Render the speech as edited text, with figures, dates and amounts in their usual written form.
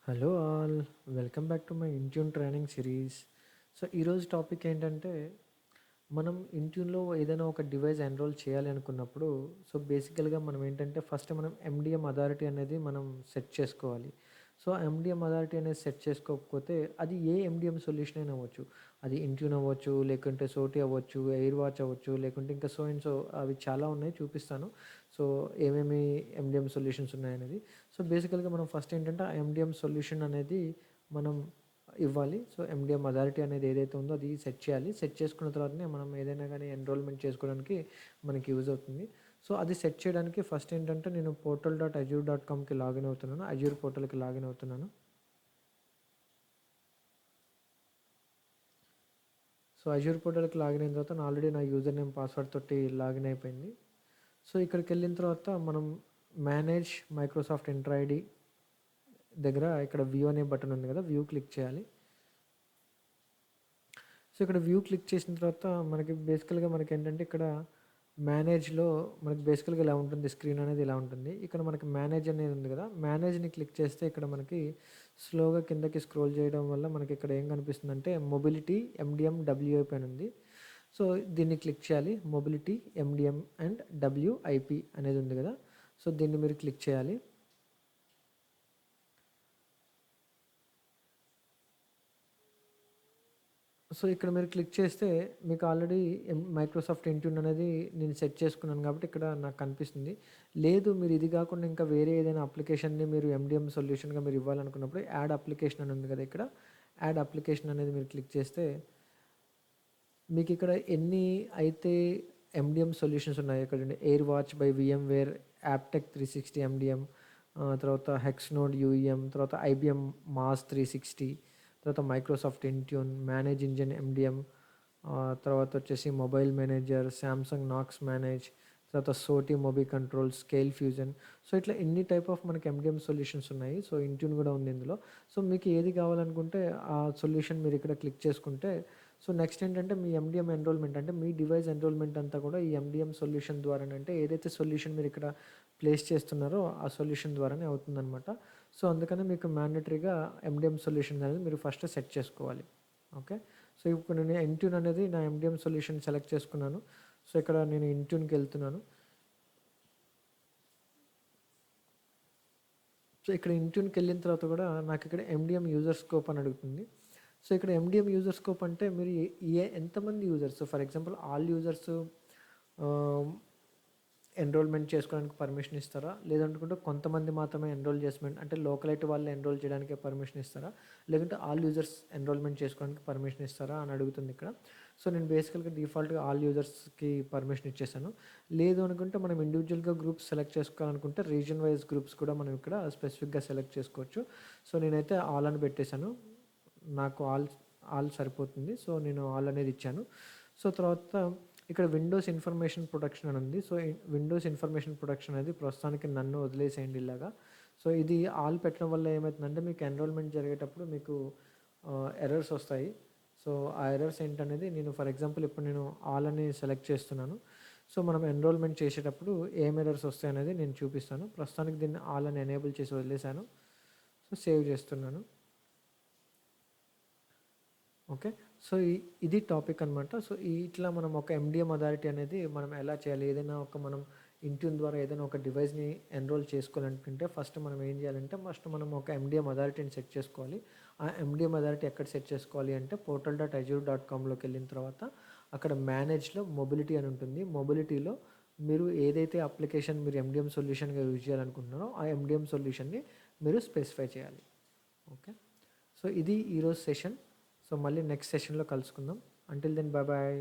Hello all, welcome back to my Intune training series. So ఈరోజు topic ఏంటంటే మనం ఇంట్యూన్లో ఏదైనా ఒక డివైస్ ఎన్రోల్ చేయాలి అనుకున్నప్పుడు సో బేసికల్గా మనం ఏంటంటే ఫస్ట్ మనం ఎండిఎం అథారిటీ అనేది మనం సెట్ చేసుకోవాలి. సో ఎండిఎం అథారిటీ అనేది సెట్ చేసుకోకపోతే అది ఏ ఎండిఎం సొల్యూషన్ అయినా అవ్వచ్చు. అది ఇంట్యూన్ అవ్వచ్చు, లేకుంటే సోటీ అవ్వచ్చు, ఎయిర్ వాచ్ అవ్వచ్చు, లేకుంటే ఇంకా సో అండ్ సో అవి చాలా ఉన్నాయి, చూపిస్తాను. సో ఏమేమి ఎండిఎం సొల్యూషన్స్ ఉన్నాయనేది. సో బేసికల్గా మనం ఫస్ట్ ఏంటంటే ఆ ఎండిఎం సొల్యూషన్ అనేది మనం ఇవ్వాలి. సో ఎండిఎం అథారిటీ అనేది ఏదైతే ఉందో అది సెట్ చేయాలి. సెట్ చేసుకున్న తర్వాతనే మనం ఏదైనా కానీ ఎన్రోల్మెంట్ చేసుకోవడానికి మనకి యూజ్ అవుతుంది. సో అది సెట్ చేయడానికి ఫస్ట్ ఏంటంటే నేను portal.azure.comకి లాగిన్ అవుతున్నాను. అజ్యూర్ పోర్టల్కి లాగిన్ అవుతున్నాను. సో అజ్యూర్ పోర్టల్కి లాగిన్ అయిన తర్వాత ఆల్రెడీ నా యూజర్ నేమ్ పాస్వర్డ్ తోటి లాగిన్ అయిపోయింది. సో ఇక్కడికి వెళ్ళిన తర్వాత మనం మేనేజ్ మైక్రోసాఫ్ట్ ఎంటర్ ఐడి దగ్గర ఇక్కడ వ్యూ అనే బటన్ ఉంది కదా, వ్యూ క్లిక్ చేయాలి. సో ఇక్కడ వ్యూ క్లిక్ చేసిన తర్వాత మనకి బేసికల్గా మనకి ఏంటంటే ఇక్కడ మేనేజ్లో మనకి బేసికల్గా ఇలా ఉంటుంది, స్క్రీన్ అనేది ఇలా ఉంటుంది. ఇక్కడ మనకి మేనేజ్ అనేది ఉంది కదా, మేనేజ్ని క్లిక్ చేస్తే ఇక్కడ మనకి స్లోగా కిందకి స్క్రోల్ చేయడం వల్ల మనకి ఇక్కడ ఏం కనిపిస్తుందంటే మొబిలిటీ ఎండిఎం డబ్ల్యూఐపి అని ఉంది. సో దీన్ని క్లిక్ చేయాలి. మొబిలిటీ ఎండిఎం అండ్ డబ్ల్యూఐపి అనేది ఉంది కదా, సో దీన్ని మీరు క్లిక్ చేయాలి. సో ఇక్కడ మీరు క్లిక్ చేస్తే మీకు ఆల్రెడీ మైక్రోసాఫ్ట్ ఇంట్యూన్ అనేది నేను సెట్ చేసుకున్నాను కాబట్టి ఇక్కడ నాకు కనిపిస్తుంది. లేదు మీరు ఇది కాకుండా ఇంకా వేరే ఏదైనా అప్లికేషన్ని మీరు ఎండిఎం సొల్యూషన్గా మీరు ఇవ్వాలనుకున్నప్పుడు యాడ్ అప్లికేషన్ అని ఉంది కదా, ఇక్కడ యాడ్ అప్లికేషన్ అనేది మీరు క్లిక్ చేస్తే మీకు ఇక్కడ ఎన్ని అయితే ఎండిఎం సొల్యూషన్స్ ఉన్నాయి ఇక్కడ AirWatch by VMware, Apptec 360 MDM, తర్వాత హెక్స్నోడ్ యూఈఎం, తర్వాత ఐబిఎం మాస్ 360, తర్వాత Microsoft Intune, ManageEngine MDM, తర్వాత వచ్చేసి mobile manager, Samsung Knox manage, తర్వాత SOTI MobiControl, Scalefusion. So ఇట్లా ఎన్ని టైప్ ఆఫ్ మనకి ఎండిఎం సొల్యూషన్స్ ఉన్నాయి. సో ఇంట్యూన్ కూడా ఉంది ఇందులో. సో మీకు ఏది కావాలనుకుంటే ఆ సొల్యూషన్ మీరు ఇక్కడ క్లిక్ చేసుకుంటే సో నెక్స్ట్ ఏంటంటే మీ ఎండిఎం ఎన్రోల్మెంట్ అంటే మీ డివైస్ ఎన్రోల్మెంట్ అంతా కూడా ఈ ఎండిఎం సొల్యూషన్ ద్వారానే, అంటే ఏదైతే సొల్యూషన్ మీరు ఇక్కడ ప్లేస్ చేస్తున్నారో ఆ సొల్యూషన్ ద్వారానే అవుతుందన్నమాట. సో అందుకని మీకు మ్యాండటరీగా ఎండిఎం సొల్యూషన్ అనేది మీరు ఫస్ట్ సెట్ చేసుకోవాలి. ఓకే, సో ఇప్పుడు నేను ఇంట్యూన్ అనేది నా ఎండిఎం సొల్యూషన్ సెలెక్ట్ చేసుకున్నాను. సో ఇక్కడ నేను ఇంట్యూన్కి వెళ్తున్నాను. సో ఇక్కడ ఇంట్యూన్కి వెళ్ళిన తర్వాత కూడా నాకు ఇక్కడ ఎండిఎం యూజర్ స్కోప్ అని అడుగుతుంది. సో ఇక్కడ ఎండిఎం యూజర్ స్కోప్ అంటే మీరు ఎంతమంది users, for example all users enrolment చేసుకోవడానికి పర్మిషన్ ఇస్తారా, లేదనుకుంటే కొంతమంది మాత్రమే ఎన్రోల్ చేసుమెంట్ అంటే లోకలైట్ వాళ్ళు ఎన్రోల్ చేయడానికి పర్మిషన్ ఇస్తారా, లేకుంటే ఆల్ యూజర్స్ ఎన్రోల్మెంట్ చేసుకోవడానికి పర్మిషన్ ఇస్తారా అని అడుగుతుంది ఇక్కడ. సో నేను బేసికల్గా డిఫాల్ట్గా ఆల్ యూజర్స్కి పర్మిషన్ ఇచ్చేసాను. లేదు అనుకుంటే మనం ఇండివిజువల్గా గ్రూప్స్ సెలెక్ట్ చేసుకోవాలనుకుంటే రీజన్ వైజ్ గ్రూప్స్ కూడా మనం ఇక్కడ స్పెసిఫిక్గా సెలెక్ట్ చేసుకోవచ్చు. సో నేనైతే ఆల్ అని పెట్టేశాను, నాకు ఆల్ సరిపోతుంది. సో నేను ఆల్ అనేది ఇచ్చాను. సో తర్వాత ఇక్కడ విండోస్ ఇన్ఫర్మేషన్ ప్రొటెక్షన్ అని ఉంది. సో విండోస్ ఇన్ఫర్మేషన్ ప్రొటెక్షన్ అనేది ప్రస్తుతానికి నన్ను వదిలేసేయండి ఇలాగా. సో ఇది ఆల్ పెట్టడం వల్ల ఏమవుతుందంటే మీకు ఎన్రోల్మెంట్ జరిగేటప్పుడు మీకు ఎర్రర్స్ వస్తాయి. సో ఆ ఎర్రర్స్ ఏంటనేది నేను ఫర్ ఎగ్జాంపుల్ ఇప్పుడు నేను ఆల్ అని సెలెక్ట్ చేస్తున్నాను. సో మనం ఎన్రోల్మెంట్ చేసేటప్పుడు ఏం ఎర్రర్స్ వస్తాయి అనేది నేను చూపిస్తాను. ప్రస్తుతానికి దీన్ని ఆల్ అని ఎనేబుల్ చేసి వదిలేశాను. సో సేవ్ చేస్తున్నాను. ఓకే, సో ఇది టాపిక్ అనమాట. సో ఇట్లా మనం ఒక ఎండిఎం అథారిటీ అనేది మనం ఎలా చేయాలి, ఏదైనా ఒక మనం ఇంట్యూన్ ద్వారా ఏదైనా ఒక డివైస్ని ఎన్రోల్ చేసుకోవాలనుకుంటే ఫస్ట్ మనం ఏం చేయాలంటే ఫస్ట్ మనం ఒక ఎండిఎం అథారిటీని సెట్ చేసుకోవాలి. ఆ ఎండిఎం అథారిటీ ఎక్కడ సెట్ చేసుకోవాలి అంటే portal.azure.comలోకి వెళ్ళిన తర్వాత అక్కడ మేనేజ్లో మొబిలిటీ అని ఉంటుంది. మొబిలిటీలో మీరు ఏదైతే అప్లికేషన్ మీరు ఎండిఎం సొల్యూషన్గా యూజ్ చేయాలనుకుంటున్నారో ఆ ఎండిఎం సొల్యూషన్ని మీరు స్పెసిఫై చేయాలి. ఓకే, సో ఇది ఈరోజు సెషన్. సో మళ్ళీ నెక్స్ట్ సెషన్లో కలుసుకుందాం. Until then bye bye.